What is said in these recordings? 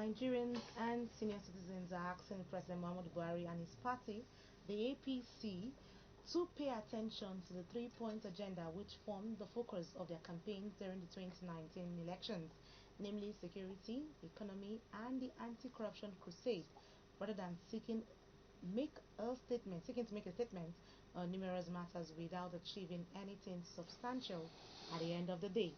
Nigerians and senior citizens are asking President Muhammadu Buhari and his party, the APC, to pay attention to the three-point agenda which formed the focus of their campaigns during the 2019 elections, namely security, economy, and the anti-corruption crusade, rather than seeking to make a statement on numerous matters without achieving anything substantial at the end of the day.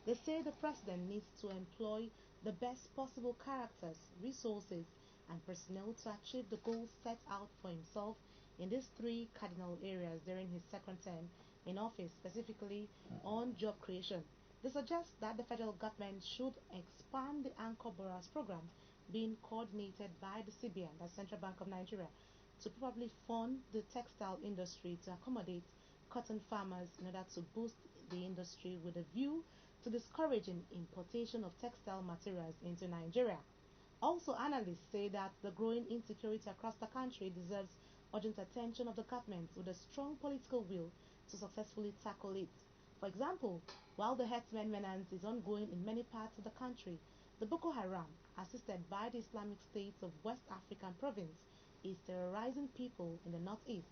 They say the president needs to employ the best possible characters, resources, and personnel to achieve the goals set out for himself in these three cardinal areas during his second term in office, specifically on job creation. They suggest that the federal government should expand the Anchor Borrowers program being coordinated by the CBN, the Central Bank of Nigeria, to probably fund the textile industry to accommodate cotton farmers in order to boost the industry with a view to discouraging importation of textile materials into Nigeria. Also, analysts say that the growing insecurity across the country deserves urgent attention of the government with a strong political will to successfully tackle it. For example, while the herdsmen menace is ongoing in many parts of the country, the Boko Haram, assisted by the Islamic States of West African province, is terrorizing people in the northeast,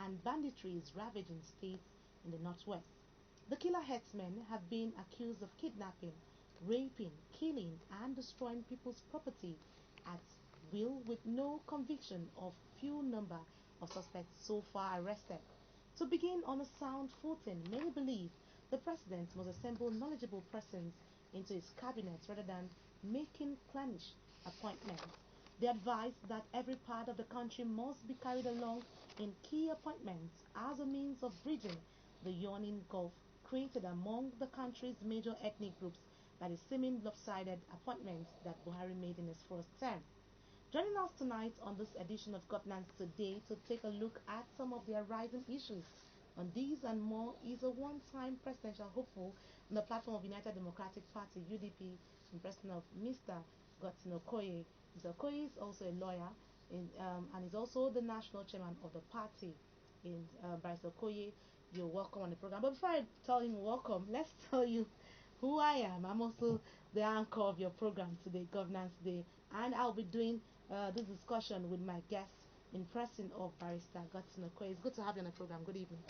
and banditry is ravaging states in the northwest. The killer herdsmen have been accused of kidnapping, raping, killing, and destroying people's property at will with no conviction of few number of suspects so far arrested. To begin on a sound footing, many believe the president must assemble knowledgeable persons into his cabinet rather than making clannish appointments. They advise that every part of the country must be carried along in key appointments as a means of bridging the yawning gulf created among the country's major ethnic groups by the seeming lopsided appointments that Buhari made in his first term. Joining us tonight on this edition of Governance Today to take a look at some of the arising issues on these and more is a one-time presidential hopeful on the platform of United Democratic Party (UDP) in person of Mr. Godson Okoye. Mr. Okoye is also a lawyer and is also the national chairman of the party. In Barrister Okoye, you're welcome on the program. But before I tell him welcome, let's tell you who I am. I'm also the anchor of your program today, Governance Day, and I'll be doing this discussion with my guests in person of Barrister Godson Okoye. It's good to have you on the program. Good evening.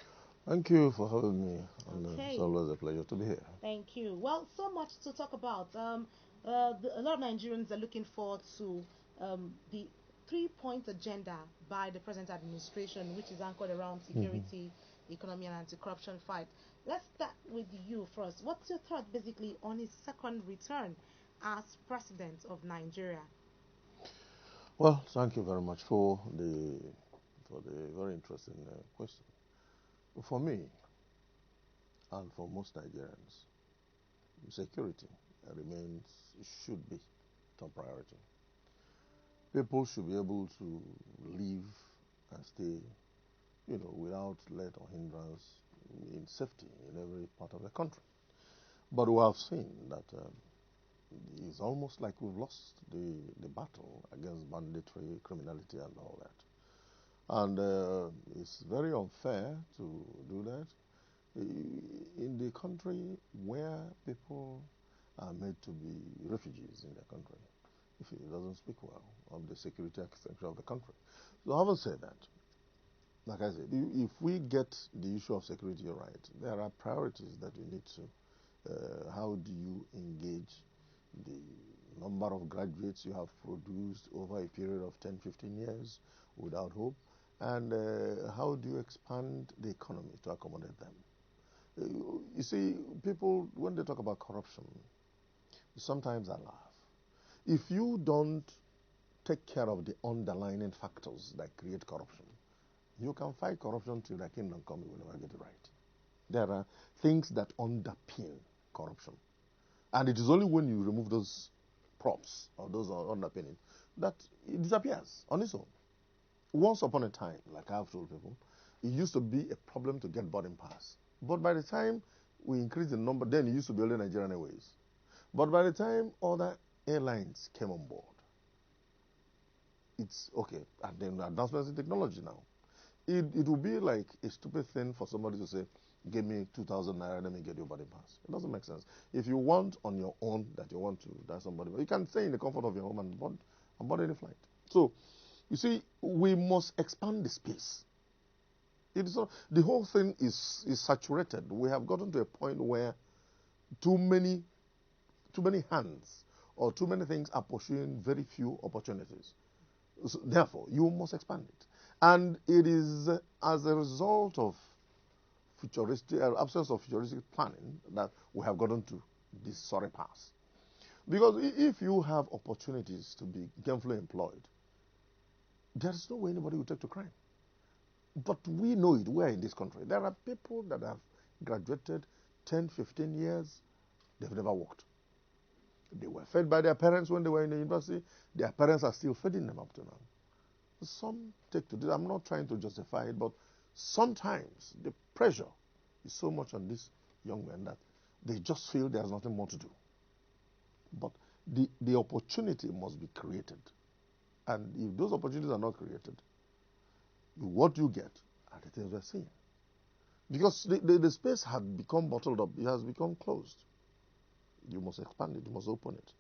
Thank you for having me. Okay. It's always a pleasure to be here. Thank you. Well, so much to talk about. A lot of Nigerians are looking forward to the three-point agenda by the present administration, which is anchored around security, economy, and anti-corruption fight. Let's start with you first. What's your thought, basically, on his second return as president of Nigeria? Well, thank you very much for the very interesting question. For me, and for most Nigerians, security should be top priority. People should be able to live and stay, without let or hindrance in safety in every part of the country. But we have seen that it's almost like we've lost the battle against banditry, criminality, and all that. And it's very unfair to do that in the country where people are made to be refugees in their country, if it doesn't speak well of the security architecture of the country. So having said that, like I said, if we get the issue of security right, there are priorities that we need to. How do you engage the number of graduates you have produced over a period of 10, 15 years without hope? And how do you expand the economy to accommodate them? You see, people, when they talk about corruption, sometimes I laugh. If you don't take care of the underlying factors that create corruption, you can fight corruption till the kingdom come, you will never get it right. There are things that underpin corruption. And it is only when you remove those props or those underpinnings that it disappears on its own. Once upon a time, like I've told people, it used to be a problem to get boarding pass. But by the time we increased the number, then it used to be only Nigerian Airways. But by the time other airlines came on board, it's okay. And then advancements in technology now. it will be like a stupid thing for somebody to say, give me 2,000 naira, let me get you boarding pass. It doesn't make sense. If you want on your own that you want to die somebody, you can stay in the comfort of your home and board any flight. So, you see, we must expand the space. It's not, the whole thing is saturated. We have gotten to a point where too many hands or too many things are pursuing very few opportunities. So, therefore, you must expand it. And it is as a result of absence of futuristic planning that we have gotten to this sorry pass. Because if you have opportunities to be gainfully employed, there is no way anybody will take to crime. But we know it. We are in this country. There are people that have graduated 10, 15 years, they've never worked. They were fed by their parents when they were in the university. Their parents are still feeding them up to now. Some take to this. I'm not trying to justify it, but sometimes the pressure is so much on these young men that they just feel there's nothing more to do. But the opportunity must be created. And if those opportunities are not created, what you get are the things we're seeing. Because the space had become bottled up. It has become closed. You must expand it. You must open it.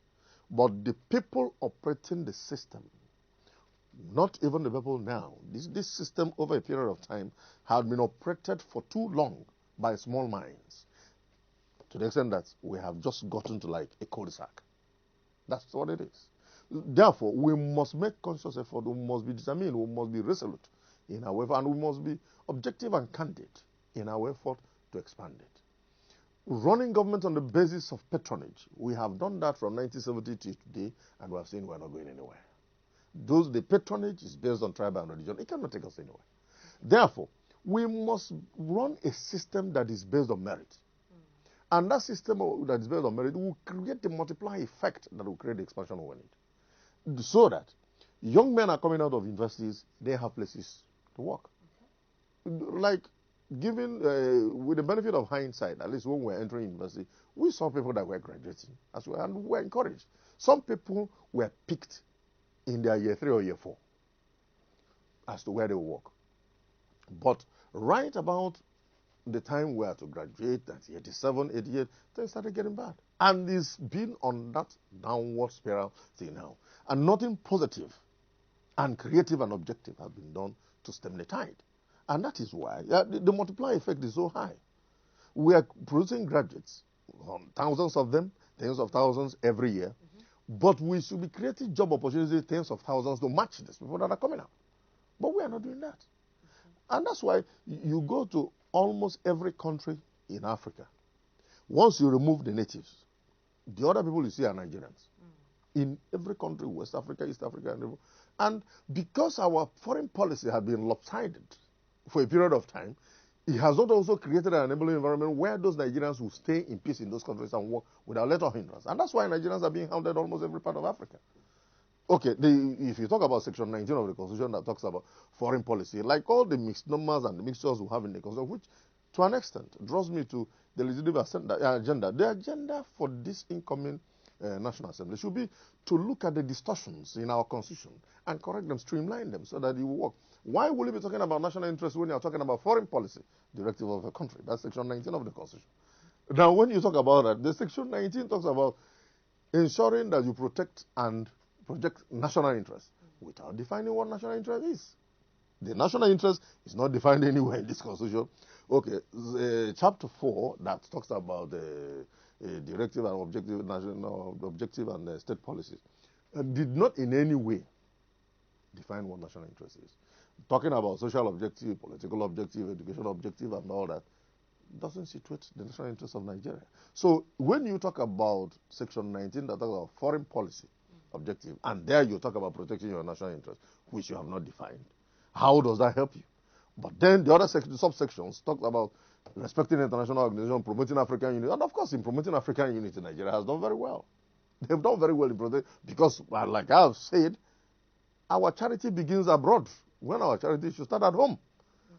But the people operating the system, not even the people now, this system over a period of time had been operated for too long by small minds, to the extent that we have just gotten to like a cul-de-sac. That's what it is. Therefore, we must make conscious effort. We must be determined. We must be resolute in our effort, and we must be objective and candid in our effort to expand it. Running government on the basis of patronage, we have done that from 1970 to today, and we have seen we're not going anywhere. The patronage is based on tribe and religion. It cannot take us anywhere. Therefore, we must run a system that is based on merit. And that system that is based on merit will create the multiplier effect that will create the expansion we need. So that young men are coming out of universities, they have places to work. Like, given, with the benefit of hindsight, at least when we were entering university, we saw people that were graduating as well, and we were encouraged. Some people were picked in their year 3 or year 4 as to where they will work. But right about the time we are to graduate, that's 87, 88, things started getting bad. And it's been on that downward spiral till now. And nothing positive and creative and objective has been done to stem the tide. And that is why the multiplier effect is so high. We are producing graduates, thousands of them, tens of thousands every year. But we should be creating job opportunities, tens of thousands, to match these people that are coming out. But we are not doing that. And that's why you go to almost every country in Africa. Once you remove the natives, the other people you see are Nigerians. In every country, West Africa, East Africa, and because our foreign policy had been lopsided for a period of time, it has not also created an enabling environment where those Nigerians will stay in peace in those countries and work without let or hindrance. And that's why Nigerians are being hounded almost every part of Africa. Okay, if you talk about Section 19 of the Constitution that talks about foreign policy, like all the misnomers and the mixtures we have in the Constitution, which to an extent draws me to the legislative agenda. The agenda for this incoming National Assembly should be to look at the distortions in our Constitution and correct them, streamline them so that it will work. Why will you be talking about national interest when you are talking about foreign policy directive of a country? That's Section 19 of the Constitution. Now, when you talk about that, the Section 19 talks about ensuring that you protect and project national interest without defining what national interest is. The national interest is not defined anywhere in this Constitution. Okay, Chapter 4 that talks about the directive and objective national objective and state policies did not in any way define what national interest is. Talking about social objective, political objective, educational objective, and all that doesn't situate the national interest of Nigeria. So when you talk about Section 19 that talks about foreign policy objective, and there you talk about protecting your national interest, which you have not defined, how does that help you? But then the other subsections talk about respecting international organization, promoting African unity, and of course in promoting African unity, Nigeria has done very well. They've done very well in promoting, because like I've said, our charity begins abroad when our charity should start at home.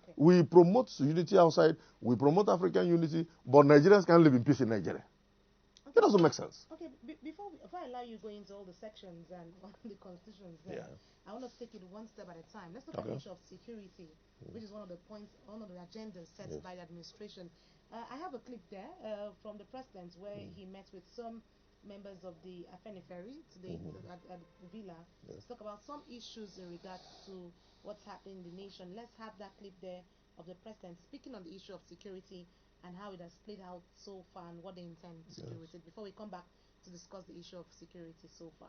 Okay. We promote unity outside, we promote African unity, but Nigerians can't live in peace in Nigeria. It doesn't make sense. Okay, before I allow you go into all the sections and all the constitutions there, Yeah. I want to take it one step at a time. Let's look at the issue of security, which is one of the points, one of the agendas set Yes. by the administration. I have a clip there from the president where he met with some members of the Afeniferi today at the villa Yes. to talk about some issues in regards to what's happening in the nation. Let's have that clip there of the president speaking on the issue of security and how it has played out so far and what they intend to do with it before we come back to discuss the issue of security so far.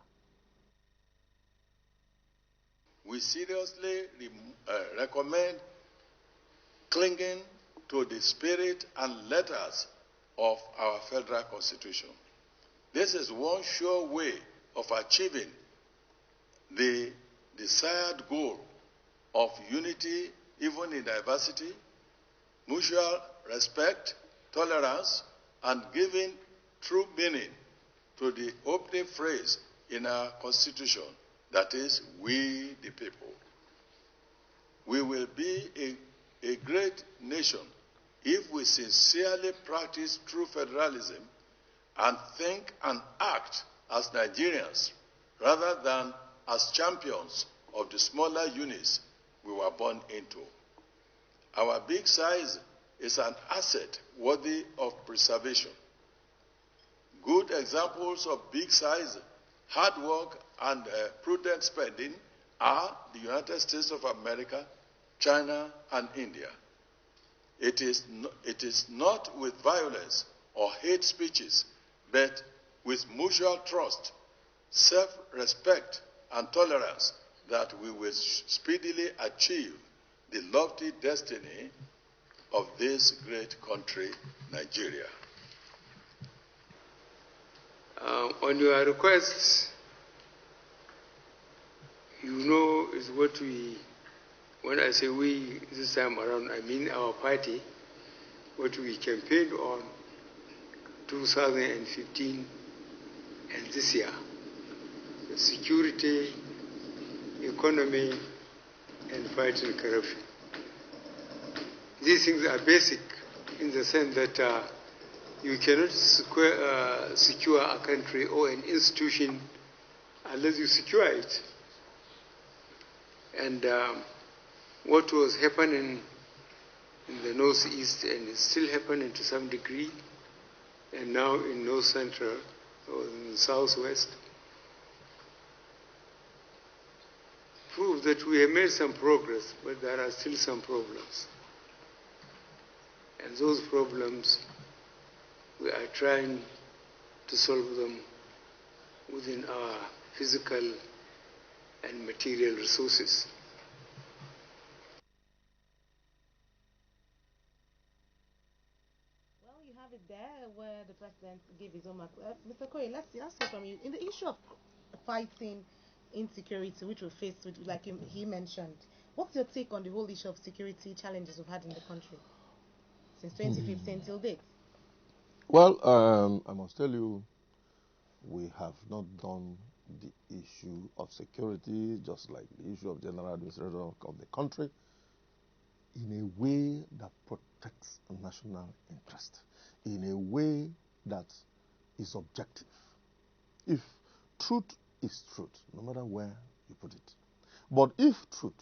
We seriously recommend clinging to the spirit and letters of our federal constitution. This is one sure way of achieving the desired goal of unity even in diversity, mutual respect, tolerance, and giving true meaning to the opening phrase in our constitution, that is, we the people. We will be a great nation if we sincerely practice true federalism and think and act as Nigerians rather than as champions of the smaller units we were born into. Our big size is an asset worthy of preservation. Good examples of big size, hard work, and prudent spending are the United States of America, China, and India. It is not with violence or hate speeches, but with mutual trust, self-respect, and tolerance that we will speedily achieve the lofty destiny of this great country, Nigeria. On your request, you know, is what we, when I say we this time around, I mean our party, what we campaigned on 2015 and this year. The security, economy, and fighting corruption. These things are basic in the sense that you cannot secure a country or an institution unless you secure it. And what was happening in the northeast and is still happening to some degree, and now in north central or in the southwest, prove that we have made some progress, but there are still some problems. And those problems, we are trying to solve them within our physical and material resources. Well, you have it there where the president gave his own mark. Mr. Koye, let's ask you from you. In the issue of fighting insecurity, which we face, with, like he mentioned, what's your take on the whole issue of security challenges we've had in the country since 2015 till date? Well, I must tell you, we have not done the issue of security, just like the issue of general administration of the country, in a way that protects national interest, in a way that is objective. If truth is truth, no matter where you put it. But if truth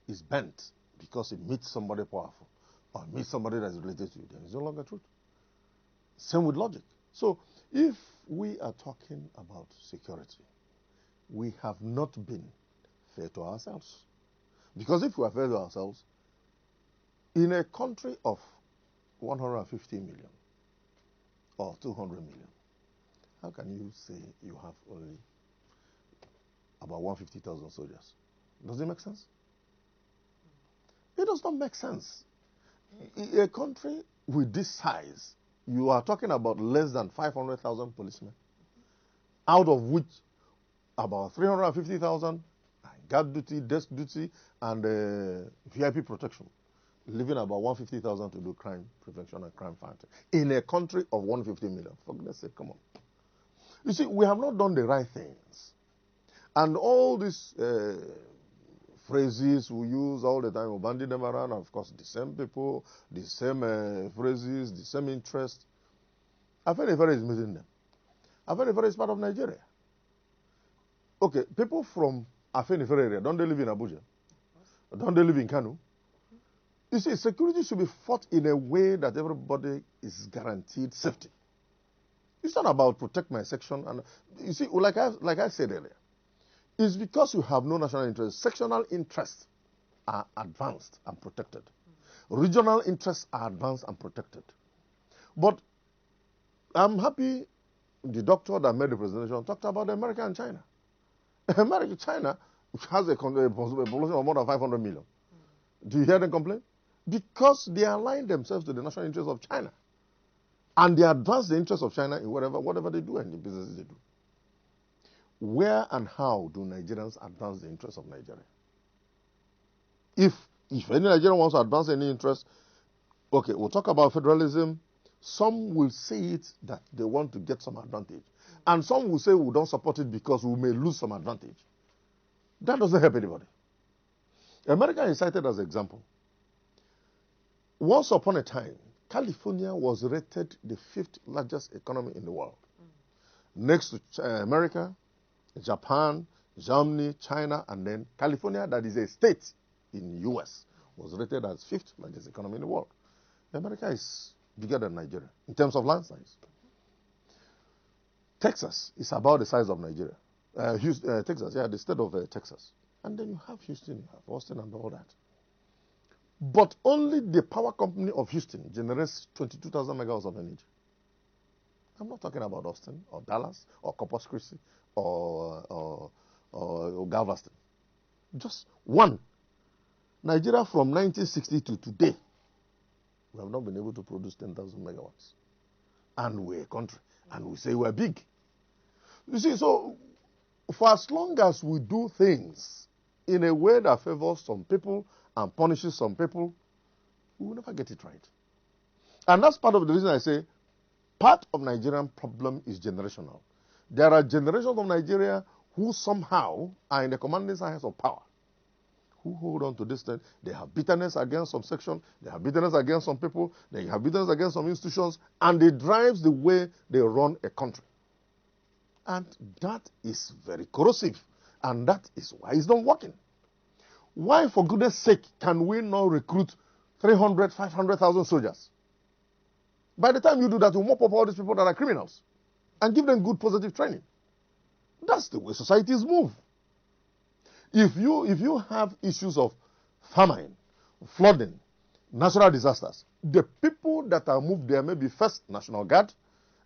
is bent because it meets somebody powerful or meets somebody that's related to you, then it's no longer truth. Same with logic. So if we are talking about security, we have not been fair to ourselves. Because if we are fair to ourselves, in a country of 150 million or 200 million, how can you say you have only about 150,000 soldiers? Does it make sense? It does not make sense. In a country with this size, you are talking about less than 500,000 policemen, out of which about 350,000 guard duty, desk duty, and VIP protection, leaving about 150,000 to do crime prevention and crime fighting. In a country of 150 million, for goodness sake, come on. You see, we have not done the right things. And all these phrases we use all the time, we bandy them around, of course, the same people, the same phrases, the same interest. Afenifere is meeting them. Afenifere is part of Nigeria. Okay, people from Afenifere area, don't they live in Abuja? Don't they live in Kano? You see, security should be fought in a way that everybody is guaranteed safety. It's not about protect my section. And you see, like I said earlier, it's because you have no national interest. Sectional interests are advanced and protected. Regional interests are advanced and protected. But I'm happy the doctor that made the presentation talked about America and China. China has a population of more than 500 million. Do you hear them complain? Because they align themselves to the national interests of China. And they advance the interests of China in whatever they do and the businesses they do. Where and how do Nigerians advance the interests of Nigeria? If any Nigerian wants to advance any interest, okay, we'll talk about federalism. Some will say it that they want to get some advantage. And some will say we don't support it because we may lose some advantage. That doesn't help anybody. America is cited as an example. Once upon a time, California was rated the 5th largest economy in the world. Next to America, Japan, Germany, China, and then California, that is a state in the U.S., was rated as 5th largest economy in the world. America is bigger than Nigeria in terms of land size. Texas is about the size of Nigeria. Texas, the state of Texas. And then you have Houston, you have Austin, and all that. But only the power company of Houston generates 22,000 megawatts of energy. I'm not talking about Austin or Dallas or Corpus Christi or Galveston. Just one. Nigeria from 1960 to today, we have not been able to produce 10,000 megawatts. And we're a country. And we say we're big. You see, so for as long as we do things in a way that favors some people and punishes some people, we will never get it right. And that's part of the reason I say part of Nigerian problem is generational. There are generations of Nigeria who somehow are in the commanding science of power, who hold on to this thing. They have bitterness against some section, they have bitterness against some people, they have bitterness against some institutions, and it drives the way they run a country. And that is very corrosive, and that is why it's not working. Why, for goodness sake, can we not recruit 300, 500,000 soldiers? By the time you do that, you mop up all these people that are criminals and give them good positive training. That's the way societies move. If you have issues of famine, flooding, natural disasters, the people that are moved there may be first National Guard,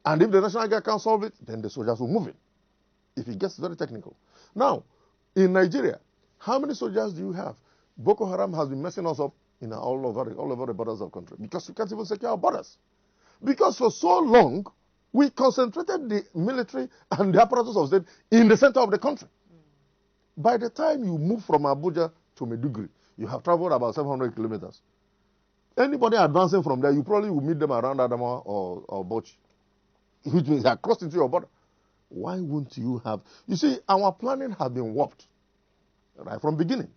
and if the National Guard can't solve it, then the soldiers will move in. If it gets very technical. Now, in Nigeria, how many soldiers do you have? Boko Haram has been messing us up all over the borders of the country because we can't even secure our borders. Because for so long, we concentrated the military and the apparatus of state in the center of the country. By the time you move from Abuja to Maiduguri, you have traveled about 700 kilometers. Anybody advancing from there, you probably will meet them around Adamawa or Bauchi, which means they are crossed into your border. Why won't you have... You see, our planning has been warped right from the beginning.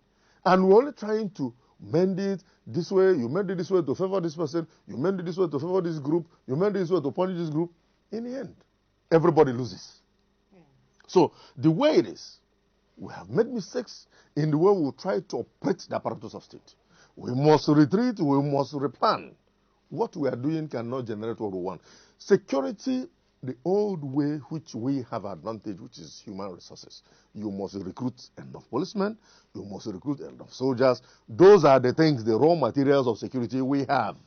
And we're only trying to mend it this way. You mend it this way to favor this person. You mend it this way to favor this group. You mend it this way to punish this group. In the end, everybody loses. Yeah. So the way it is, we have made mistakes in the way we try to operate the apparatus of state. We must retreat. We must replan. What we are doing cannot generate what we want. Security, the old way which we have advantage, which is human resources. You must recruit enough policemen. You must recruit enough soldiers. Those are the things, the raw materials of security we have.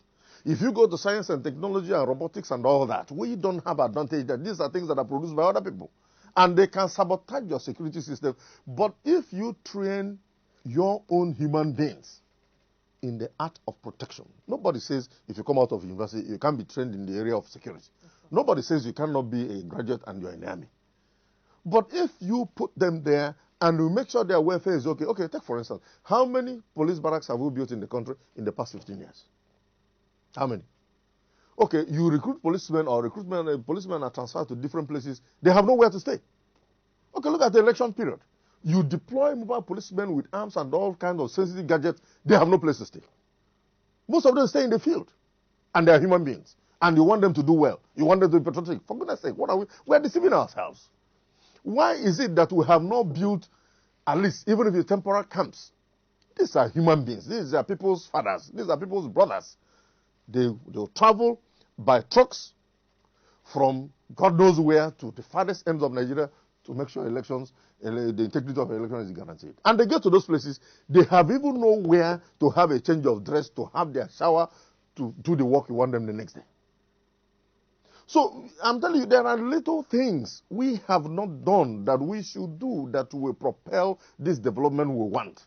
If you go to science and technology and robotics and all that, we don't have advantage. That these are things that are produced by other people. And they can sabotage your security system. But if you train your own human beings in the art of protection, nobody says if you come out of university, you can't be trained in the area of security. Nobody says you cannot be a graduate and you're in the army. But if you put them there and you make sure their welfare is okay. Okay, take for instance, how many police barracks have we built in the country in the past 15 years? How many? Okay, you recruit policemen or policemen are transferred to different places. They have nowhere to stay. Okay, look at the election period. You deploy mobile policemen with arms and all kinds of sensitive gadgets. They have no place to stay. Most of them stay in the field. And they are human beings. and you want them to do well. You want them to be patriotic. For goodness sake, what are we? We are deceiving ourselves. Why is it that we have not built, at least, even if it's temporary camps? These are human beings. These are people's fathers. These are people's brothers. They'll travel by trucks from God knows where to the farthest ends of Nigeria to make sure elections, the integrity of elections is guaranteed. And they get to those places, they have even nowhere to have a change of dress, to have their shower, to do the work you want them the next day. So I'm telling you, there are little things we have not done that we should do that will propel this development we want.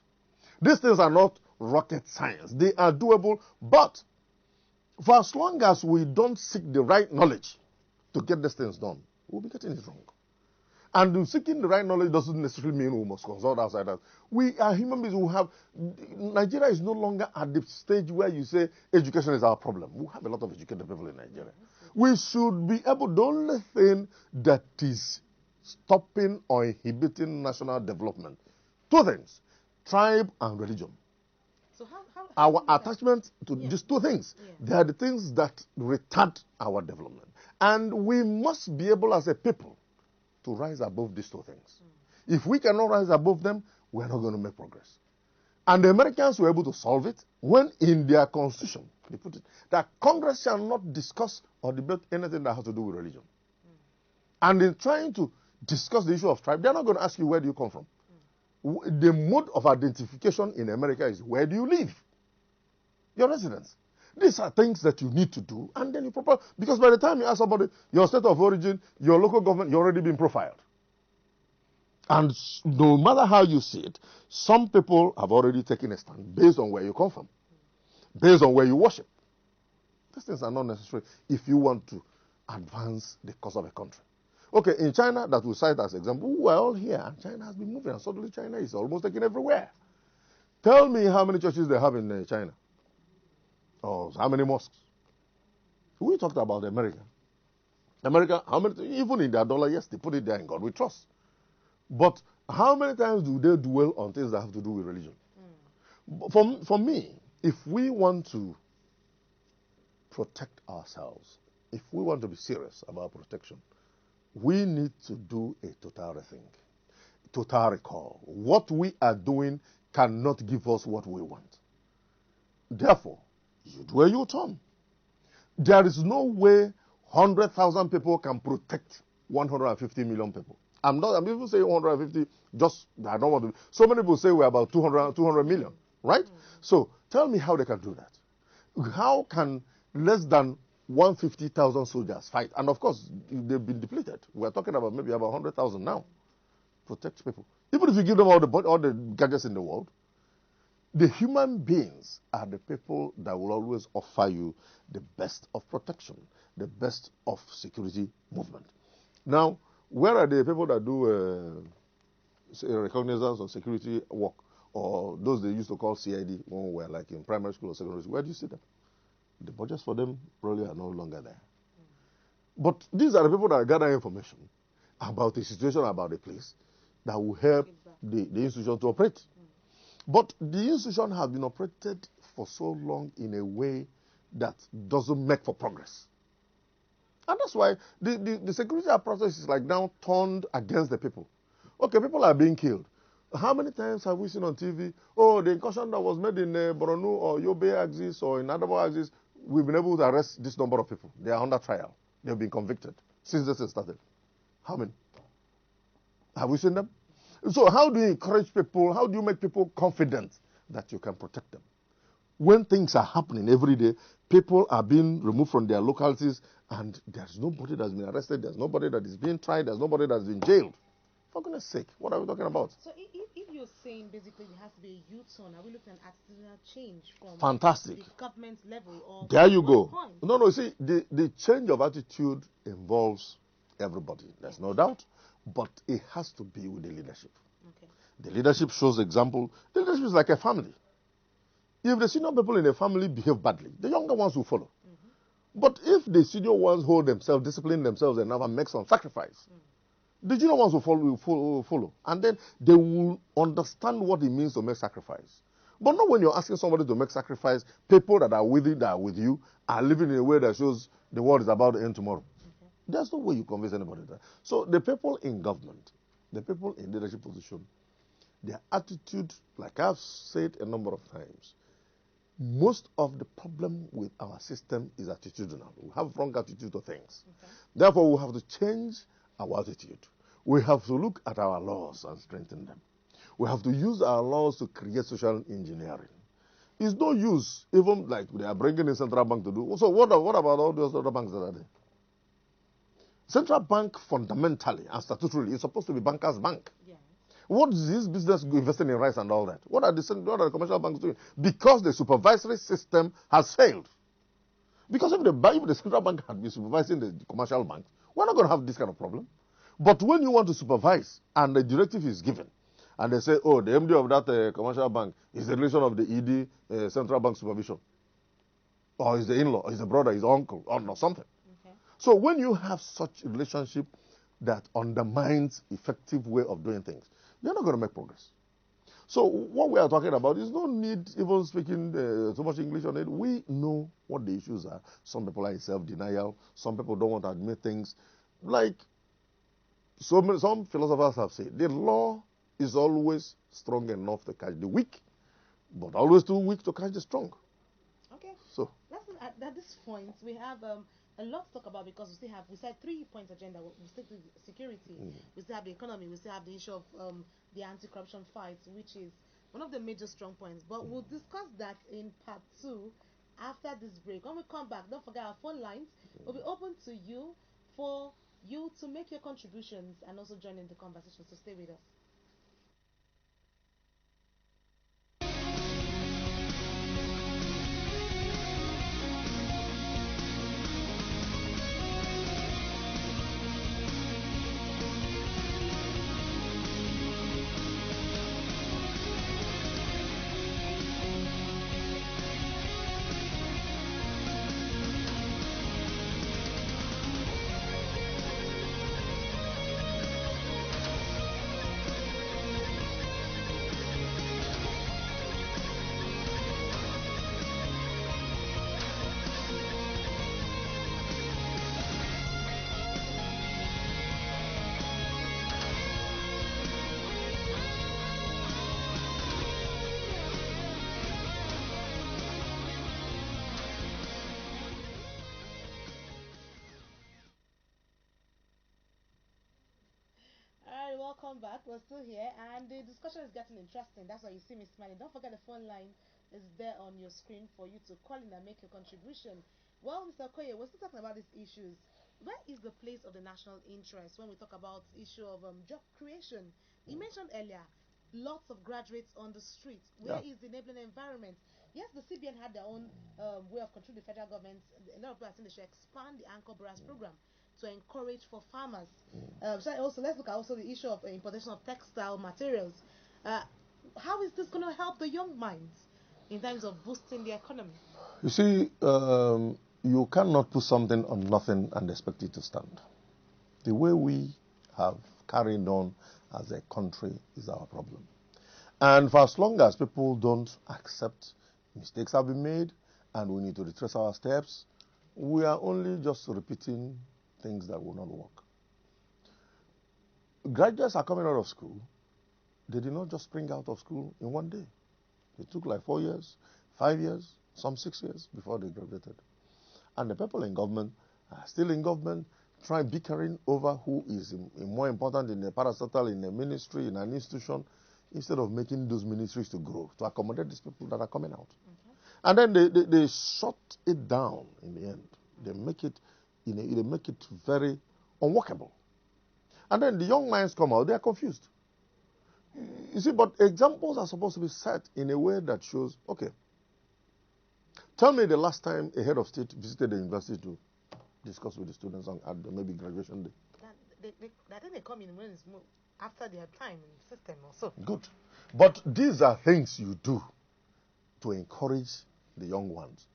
These things are not rocket science. They are doable, but for as long as we don't seek the right knowledge to get these things done, we'll be getting it wrong. And seeking the right knowledge doesn't necessarily mean we must consult outsiders. We are human beings who have... Nigeria is no longer at the stage where you say education is our problem. We have a lot of educated people in Nigeria. We should be able... The only thing that is stopping or inhibiting national development, two things, tribe and religion. So how our attachment to these two things, they are the things that retard our development. And we must be able as a people to rise above these two things. If we cannot rise above them, we are not going to make progress. And the Americans were able to solve it when in their constitution, they put it, that Congress shall not discuss or debate anything that has to do with religion. And in trying to discuss the issue of tribe, they're not going to ask you where do you come from. The mode of identification in America is where do you live? Your residence. These are things that you need to do, and then you propose. Because by the time you ask somebody your state of origin, your local government, you're already being profiled. And no matter how you see it, some people have already taken a stand based on where you come from, based on where you worship. These things are not necessary if you want to advance the cause of a country. Okay, in China, that we cite as example, we're all here, and China has been moving, and suddenly China is almost taken everywhere. Tell me how many churches they have in China. Or how many mosques? We talked about America. America, how many, even in their dollar, yes, they put it there in God we trust. But how many times do they dwell on things that have to do with religion? For me, if we want to protect ourselves, if we want to be serious about protection, we need to do a total rethink, total recall. What we are doing cannot give us what we want. Therefore, you do a U-turn. There is no way 100,000 people can protect 150 million people. I'm even saying 150, just, I don't want to. So many people say we're about 200 million, right? So tell me how they can do that. How can less than 150,000 soldiers fight? And of course, they've been depleted. We're talking about maybe about 100,000 now. Protect people. Even if you give them all the gadgets in the world, the human beings are the people that will always offer you the best of protection, the best of security movement. Now, where are the people that do recognizance of security work, or those they used to call CID when we were like in primary school or secondary school? Where do you see them? The budgets for them probably are no longer there. But these are the people that gather information about the situation, about the place, that will help the institution to operate. But the institution has been operated for so long in a way that doesn't make for progress. And that's why the security process is like now turned against the people. Okay, people are being killed. How many times have we seen on TV, oh, the incursion that was made in Borno or Yobe axis or in Adamawa axis, we've been able to arrest this number of people. They are under trial. They've been convicted since this started. How many? Have we seen them? So how do you encourage people, how do you make people confident that you can protect them? When things are happening every day, people are being removed from their localities, and there's nobody that's been arrested, there's nobody that is being tried, there's nobody that's been jailed. For goodness sake, what are we talking about? So if you're saying basically there has to be a U-turn, are we looking at attitudinal change from Fantastic. the government level? Or there you go. point? No, see, the change of attitude involves everybody, there's no doubt. But it has to be with the leadership. Okay. The leadership shows example. The leadership is like a family. If the senior people in a family behave badly, the younger ones will follow. But if the senior ones hold themselves, discipline themselves enough and make some sacrifice, the junior ones will follow. And then they will understand what it means to make sacrifice. But not when you're asking somebody to make sacrifice. People that are with you, are living in a way that shows the world is about to end tomorrow. Okay. There's no way you convince anybody that. So the people in government, the people in leadership position, their attitude, like I've said a number of times, most of the problem with our system is attitudinal. We have wrong attitude to things. Okay. Therefore, we have to change our attitude. We have to look at our laws and strengthen them. We have to use our laws to create social engineering. It's no use, even like they are bringing in central bank to do. So what about all those other banks that are there? Central bank fundamentally and statutorily is supposed to be bankers' bank. Yes. What is this business investing in rice and all that? What are the commercial banks doing? Because the supervisory system has failed. Because if the central bank had been supervising the commercial banks, we're not going to have this kind of problem. But when you want to supervise and the directive is given, and they say, oh, the MD of that commercial bank is the relation of the ED central bank supervision, or is the in-law, or is the brother, is the uncle, or something. Okay. So when you have such a relationship that undermines effective way of doing things, you're not going to make progress. So what we are talking about is no need even speaking so much English on it. We know what the issues are. Some people are in self-denial. Some people don't want to admit things. Like some philosophers have said, the law is always strong enough to catch the weak, but always too weak to catch the strong. Okay. So At this point, we have a lot to talk about because we said 3 points agenda. We still do security, we still have the economy, we still have the issue of the anti-corruption fight, which is one of the major strong points. But we'll discuss that in part 2 after this break. When we come back, don't forget our phone lines will be open to you for you to make your contributions and also join in the conversation. So stay with us. Alright, welcome back. We're still here, and the discussion is getting interesting. That's why you see me smiling. Don't forget the phone line is there on your screen for you to call in and make your contribution. Well, Mr. Koye, we're still talking about these issues. Where is the place of the national interest when we talk about issue of job creation? You mentioned earlier, lots of graduates on the street. Where is the enabling environment? Yes, the CBN had their own way of controlling the federal government. A lot of people are saying they should expand the Anchor Brass program to encourage for farmers. So also let's look at also the issue of importation of textile materials. How is this going to help the young minds in terms of boosting the economy? you see, you cannot put something on nothing and expect it to stand. The way we have carried on as a country is our problem. And for as long as people don't accept mistakes have been made and we need to retrace our steps, we are only just repeating things that will not work. Graduates are coming out of school. They did not just spring out of school in one day. It took like 4 years, 5 years, some 6 years before they graduated. And the people in government are still in government, trying bickering over who is more important in a parastatal, in a ministry, in an institution, instead of making those ministries to grow, to accommodate these people that are coming out. Okay. And then they shut it down in the end. They make it, they make it very unworkable. And then the young minds come out, they are confused. You see, but examples are supposed to be set in a way that shows, okay, tell me the last time a head of state visited the university to discuss with the students at maybe graduation day. I think they come in when it's after their time in the system also. Good. But these are things you do to encourage the young ones,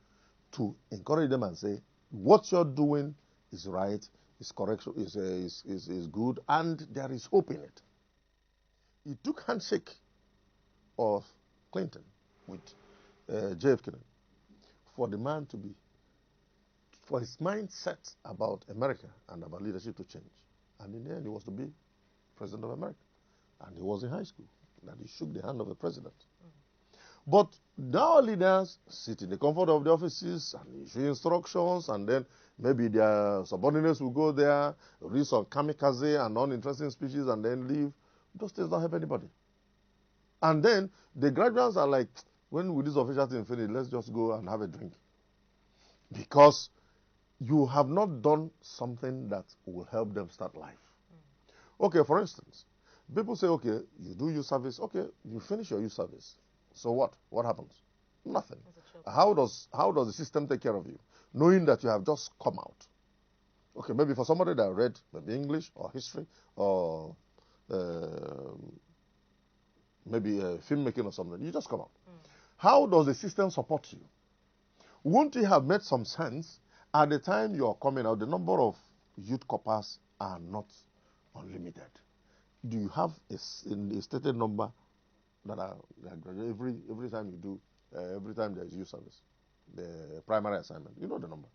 to encourage them and say, what you're doing is right, is correct, is good, and there is hope in it. He took handshake of Clinton with JFK, for the man to be, for his mindset about America and about leadership to change. And in the end, he was to be president of America. And he was in high school. And he shook the hand of the president. But now leaders sit in the comfort of the offices and issue instructions, and then maybe their subordinates will go there, read some kamikaze and uninteresting speeches, and then leave. Those things don't help anybody. And then the graduates are like, when will this official thing finish? Let's just go and have a drink. Because you have not done something that will help them start life. Okay, for instance, people say, okay, you do youth service. Okay, you finish your youth service. So what? What happens? Nothing. How does the system take care of you? Knowing that you have just come out. Okay, maybe for somebody that read maybe English or history or maybe filmmaking or something, you just come out. How does the system support you? Won't it have made some sense at the time you are coming out? The number of youth corpers are not unlimited. Do you have a stated number that are every time you do, every time there is youth service, the primary assignment? You know the number.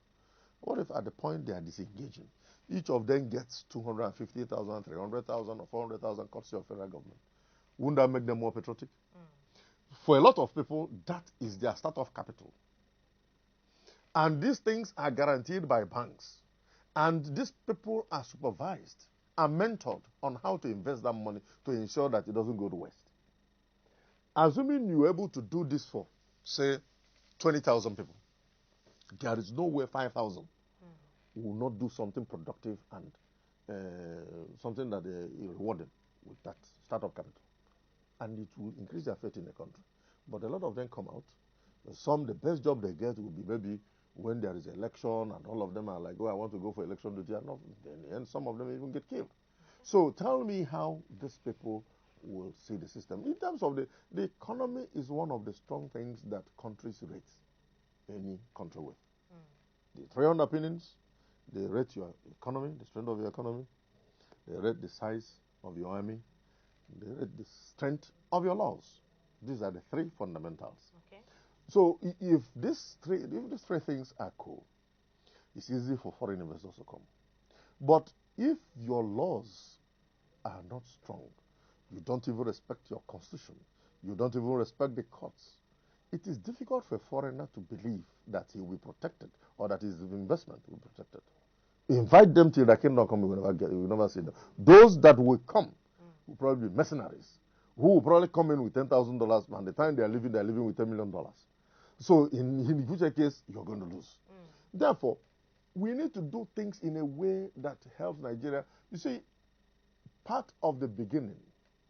What if at the point they are disengaging, each of them gets 250,000, 300,000, or 400,000 courtesy of federal government? Wouldn't that make them more patriotic? For a lot of people, that is their start-off capital. And these things are guaranteed by banks. And these people are supervised and mentored on how to invest that money to ensure that it doesn't go to waste. Assuming you're able to do this for, say, 20,000 people, there is no way 5,000 will not do something productive and something that is rewarded with that startup capital. And it will increase their faith in the country. But a lot of them come out. Some, the best job they get will be maybe when there is election, and all of them are like, oh, I want to go for election duty. And some of them even get killed. So tell me how these people will see the system. In terms of the economy is one of the strong things that countries rate any country with. The three underpinnings, they rate your economy, the strength of your economy. They rate the size of your army. They rate the strength of your laws. These are the three fundamentals. Okay. So if these three things are cool, it's easy for foreign investors to come. But if your laws are not strong, you don't even respect your constitution, you don't even respect the courts, it is difficult for a foreigner to believe that he will be protected or that his investment will be protected. Invite them till the kingdom come, you will never see them. Those that will come will probably be mercenaries who will probably come in with $10,000, and the time they are living with $10 million. So in the future case, you're going to lose. Therefore, we need to do things in a way that helps Nigeria. You see, part of the beginning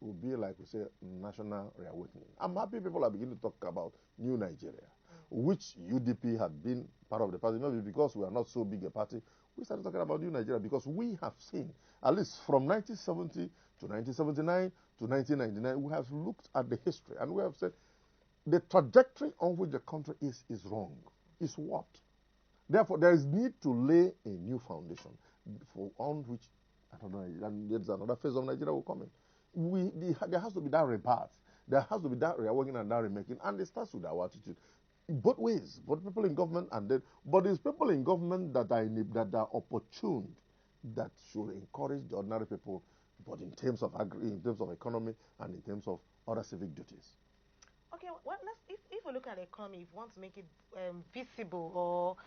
will be, like we say, national reawakening. I'm happy people are beginning to talk about new Nigeria, which UDP had been part of the party. Maybe because we are not so big a party, we started talking about new Nigeria because we have seen, at least from 1970 to 1979 to 1999, we have looked at the history and we have said the trajectory on which the country is wrong. Is what? Therefore, there is need to lay a new foundation on which, I don't know, and there's another phase of Nigeria will come in. There has to be that rebirth. There has to be that reawakening and that remaking, and it starts with our attitude. In both ways, both people in government and then, but it's people in government that are opportune, that should encourage the ordinary people, but in terms of economy and in terms of other civic duties. Okay, well, if we look at the economy, if we want to make it visible or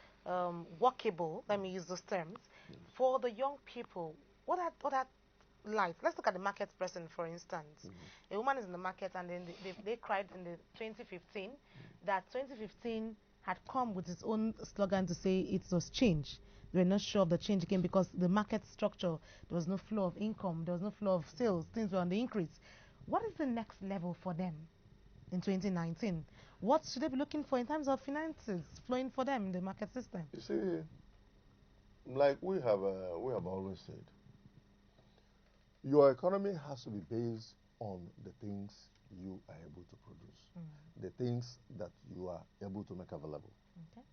workable, let me use those terms, for the young people, what are light? Let's look at the market present, for instance. A woman is in the market, and then they cried in the 2015 that 2015 had come with its own slogan to say it was change. They were not sure of the change again because the market structure, there was no flow of income, there was no flow of sales, things were on the increase. What is the next level for them in 2019? What should they be looking for in terms of finances flowing for them in the market system? You see, like we have always said, your economy has to be based on the things you are able to produce, the things that you are able to make available. Okay.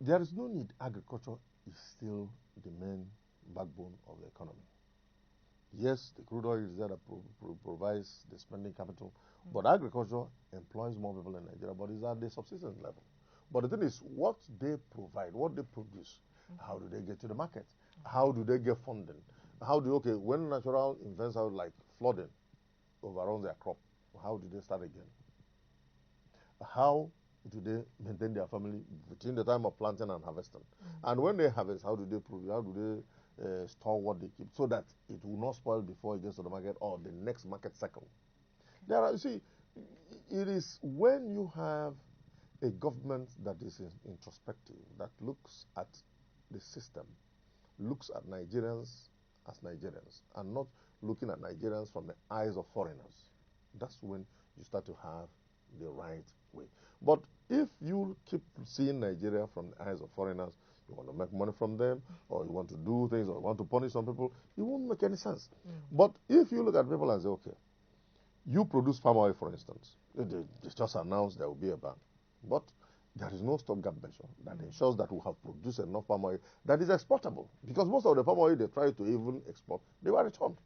There is no need. Agriculture is still the main backbone of the economy. Yes, the crude oil is there that provides the spending capital, but agriculture employs more people in Nigeria, but it's at the subsistence level. But the thing is, what they provide, what they produce, how do they get to the market? How do they get funding? Okay, when natural events are like flooding overruns their crop, how do they start again? How do they maintain their family between the time of planting and harvesting? And when they harvest, how do they store what they keep so that it will not spoil before it gets to the market or the next market cycle? You see, it is when you have a government that is introspective, that looks at the system, looks at Nigerians as Nigerians, and not looking at Nigerians from the eyes of foreigners. That's when you start to have the right way. But if you keep seeing Nigeria from the eyes of foreigners, you want to make money from them, or you want to do things, or you want to punish some people, it won't make any sense. But if you look at people and say, okay, you produce palm oil, for instance, they just announced there will be a ban. But there is no stopgap measure that ensures that we have produced enough palm oil that is exportable. Because most of the palm oil they try to even export, they were returned.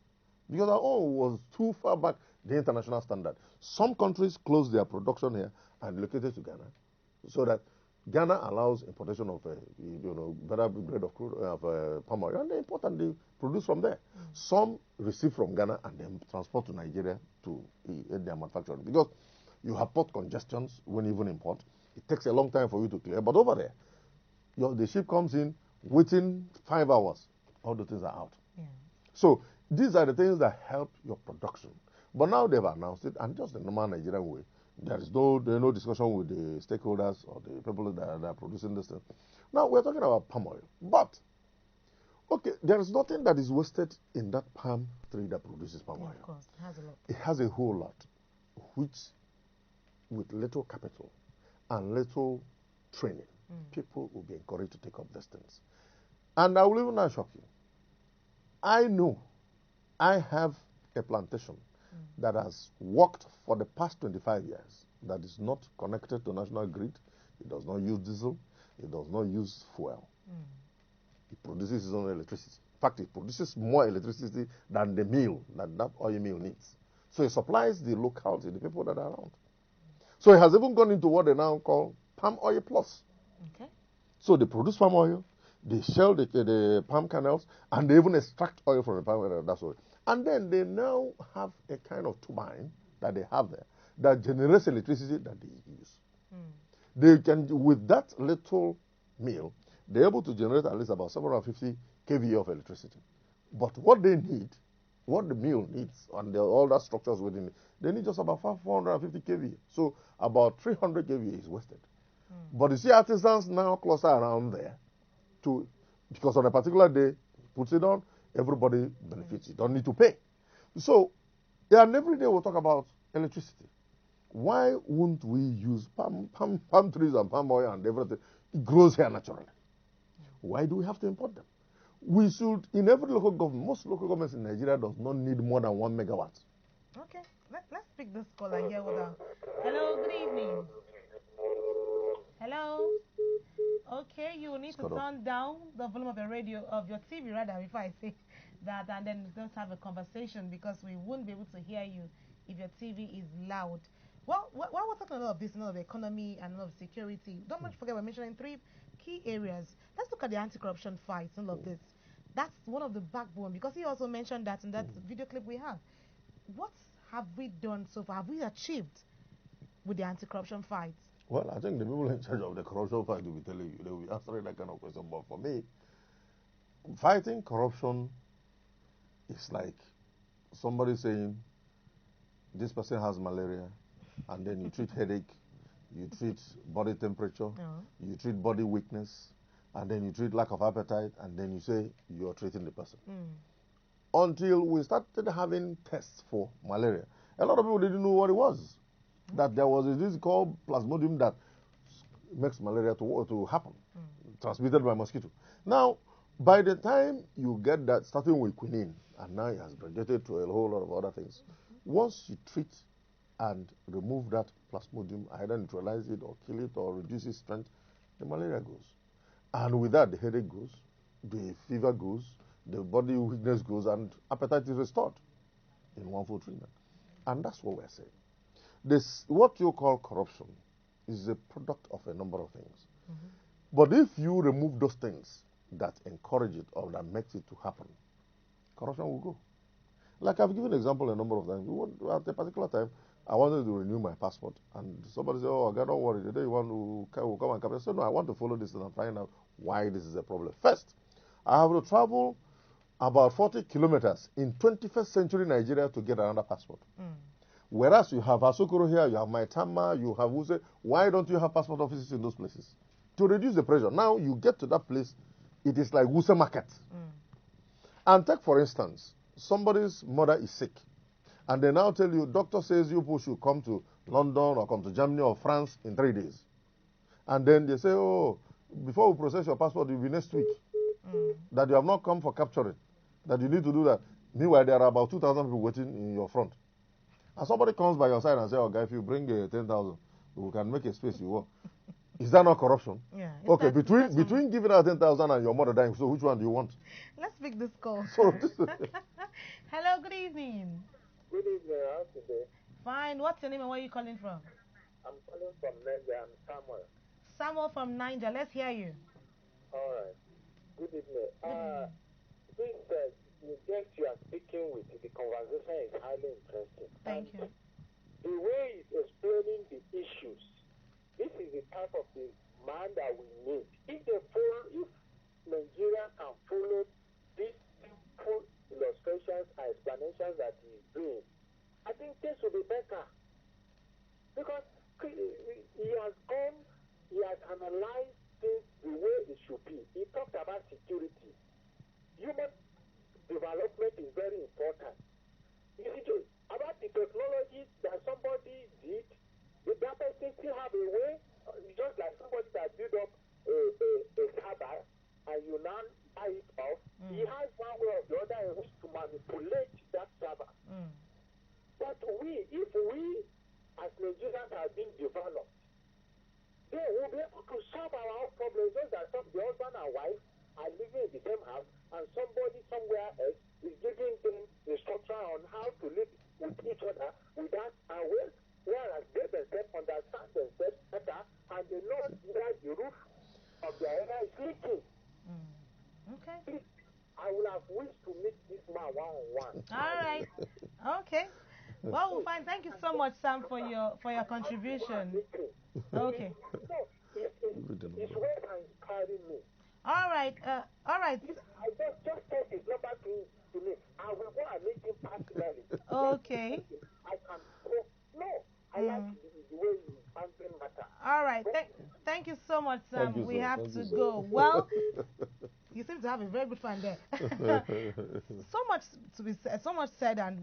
Because our own was too far back the international standard. Some countries closed their production here and relocated to Ghana, so that Ghana allows importation of better grade of crude palm oil, and they import and they produce from there. Some receive from Ghana and then transport to Nigeria to aid their manufacturing. Because you have port congestions when you even import. It takes a long time for you to clear. But over there, the ship comes in, within 5 hours, all the things are out. Yeah. So these are the things that help your production. But now they've announced it, and just the normal Nigerian way. There's no discussion with the stakeholders or the people that are producing this thing. Now we're talking about palm oil. But, okay, there is nothing that is wasted in that palm tree that produces palm oil. Of course, it has a lot. It has a whole lot, which, with little capital and little training, people will be encouraged to take up these things. And I will even now shock you. I know I have a plantation that has worked for the past 25 years that is not connected to national grid. It does not use diesel. It does not use fuel. It produces its own electricity. In fact, it produces more electricity than the mill, that oil mill needs. So it supplies the locality, the people that are around. So it has even gone into what they now call Palm Oil Plus. Okay. So they produce palm oil, they shell the palm kernels, and they even extract oil from the palm kernel. That's all. And then they now have a kind of turbine that they have there that generates electricity that they use. They can, with that little mill, they're able to generate at least about 750 kVA of electricity. But what they need, what the mill needs, and all that structures within it, they need just about 450 kVA. So about 300 kVA is wasted. But you see, artisans now cluster around there because on a particular day, puts it on, everybody benefits. You don't need to pay. So, and every day we'll talk about electricity. Why won't we use palm trees and palm oil and everything? It grows here naturally. Why do we have to import them? We should, in every local government, most local governments in Nigeria does not need more than 1 megawatt. Okay, let's pick this call and hear what. Hello, good evening. Hello. Okay, you will need to turn down the volume of your radio, of your TV rather, before I say that, and then let's have a conversation, because we won't be able to hear you if your TV is loud. Well, while we're talking a lot of this, a lot of economy and a lot of security, don't much forget we're mentioning 3 key areas. Let's look at the anti-corruption fight, all of this. That's one of the backbone, because he also mentioned that in that video clip we have. What have we done so far? Have we achieved with the anti-corruption fight? Well, I think the people in charge of the corruption fight will be telling you, they will be answering that kind of question. But for me, fighting corruption is like somebody saying, this person has malaria, and then you treat headache, you treat body temperature, you treat body weakness, and then you treat lack of appetite, and then you say you're treating the person. Until we started having tests for malaria, a lot of people didn't know what it was. That there was a disease called Plasmodium that makes malaria to happen, transmitted by mosquito. Now, by the time you get that, starting with quinine, and now it has graduated to a whole lot of other things, once you treat and remove that Plasmodium, either neutralize it or kill it or reduce its strength, the malaria goes. And with that, the headache goes, the fever goes, the body weakness goes, and appetite is restored in one full treatment. And that's what we're saying. This, what you call corruption, is a product of a number of things. Mm-hmm. But if you remove those things that encourage it or that makes it to happen, corruption will go. Like I've given an example a number of times. At a particular time, I wanted to renew my passport, and somebody said, "Oh, God, don't worry. The day you want to come and come." I said, "No, I want to follow this and find out why this is a problem." First, I have to travel about 40 kilometers in 21st century Nigeria to get another passport. Mm. Whereas you have Asokoro here, you have Maitama, you have Wuse. Why don't you have passport offices in those places? To reduce the pressure. Now you get to that place, it is like Wuse Market. Mm. And take, for instance, somebody's mother is sick. And they now tell you, doctor says you people should come to London or come to Germany or France in 3 days. And then they say, oh, before we process your passport, it will be next week. Mm. That you have not come for capturing. That you need to do that. Meanwhile, there are about 2,000 people waiting in your front. And somebody comes by your side and says, oh, guy, if you bring 10,000, we can make a space you want. Is that not corruption? Yeah. Okay, between giving out 10,000 and your mother dying, so which one do you want? Let's pick this call. So Hello, good evening. Good evening, how's today? Fine. What's your name and where are you calling from? I'm calling from Niger. I'm Samuel. Samuel from Niger. Let's hear you. All right. Good evening. Good evening. This the guest you are speaking with, the conversation is highly interesting. Thank you. The way he's explaining the issues, this is the type of the man that we need. If Nigeria can follow these simple illustrations and explanations that he's doing, I think this will be better. Because he has analyzed things the way it should be. He talked about security. Human development is very important. You see, about the technology that somebody did, that person still have a way, just like somebody that built up a server and you now buy it off, he has one way or the other in which to manipulate that server. Mm. But if we as Nigerians have been developed, then we'll be able to solve our own problems. Just that the husband and wife are living in the same house and somebody somewhere else is giving them instruction on how to live with each other without whereas they themselves understand themselves better and they know where the roof of their area is leaking. Okay. Please, I would have wished to meet this man one-on-one. All right. Okay. Well, we'll find. Thank you so much, Sam, for your contribution. Okay. No, it's where inspiring me. All right. All right. I just take his number to me. I will go and meet him personally. Okay. I can go. No, I like the way you handle matter. All right. Thank you so much, Sam. You, we sir. have Thank to you, go. Well, you seem to have a very good friend there. So much to be said, so much said, and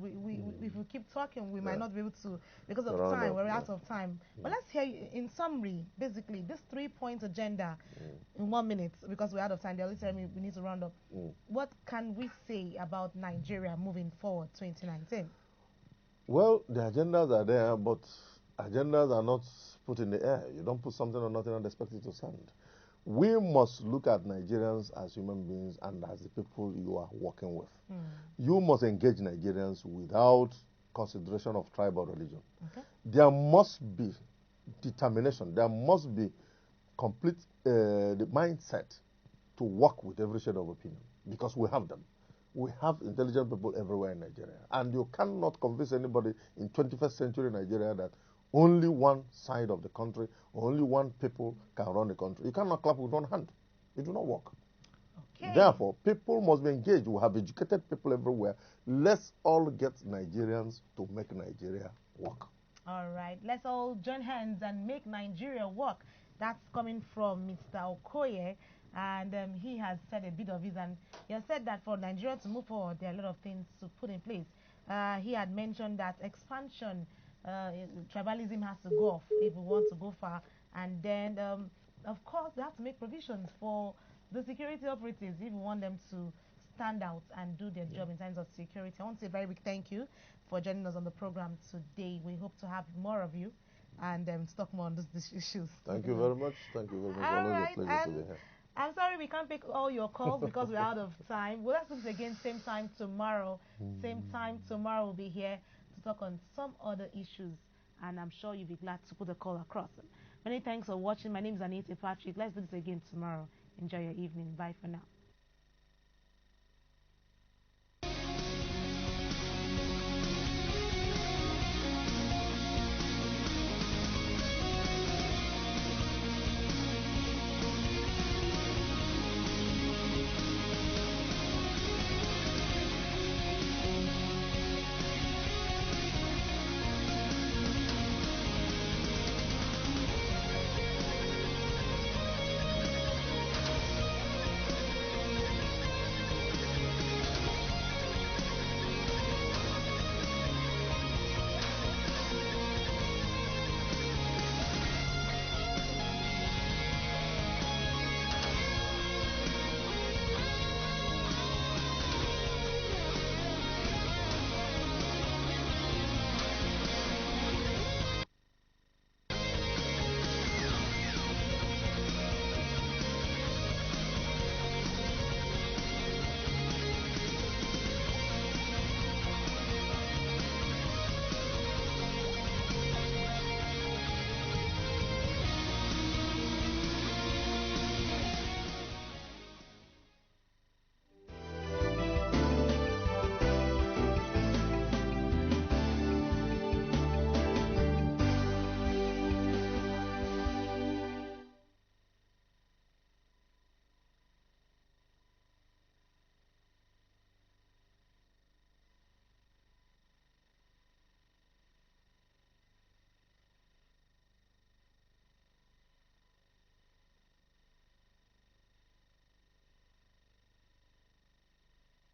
if we keep talking, we might not be able to, because of time. We're out of time. But let's hear you, in summary, basically, this 3-point agenda in 1 minute, because we're out of time. They're only telling me we need to round up. What can we say about Nigeria moving forward, 2019? Well, the agendas are there, but agendas are not put in the air. You don't put something on nothing and expect it to stand. We must look at Nigerians as human beings and as the people you are working with. You must engage Nigerians without consideration of tribe or religion. Okay. There must be determination. There must be complete the mindset to work with every shade of opinion, because we have them. We have intelligent people everywhere in Nigeria. And you cannot convince anybody in 21st century Nigeria that only one side of the country, only one people can run the country. You cannot clap with one hand. It will not work. Okay. Therefore, people must be engaged. We have educated people everywhere. Let's all get Nigerians to make Nigeria work. All right. Let's all join hands and make Nigeria work. That's coming from Mr. Okoye. And he has said a bit of his, and he has said that for Nigeria to move forward, there are a lot of things to put in place. He had mentioned that expansion, tribalism has to go off if we want to go far. And then, of course, we have to make provisions for the security operatives if we want them to stand out and do their job in terms of security. I want to say a very big thank you for joining us on the program today. We hope to have more of you and talk more on these issues. Thank you very much. Thank you very much. Always a pleasure to be here. I'm sorry we can't pick all your calls because we're out of time. Well, let's do this again same time tomorrow. Same time tomorrow we'll be here to talk on some other issues. And I'm sure you'll be glad to put the call across. Many thanks for watching. My name is Anita Patrick. Let's do this again tomorrow. Enjoy your evening. Bye for now.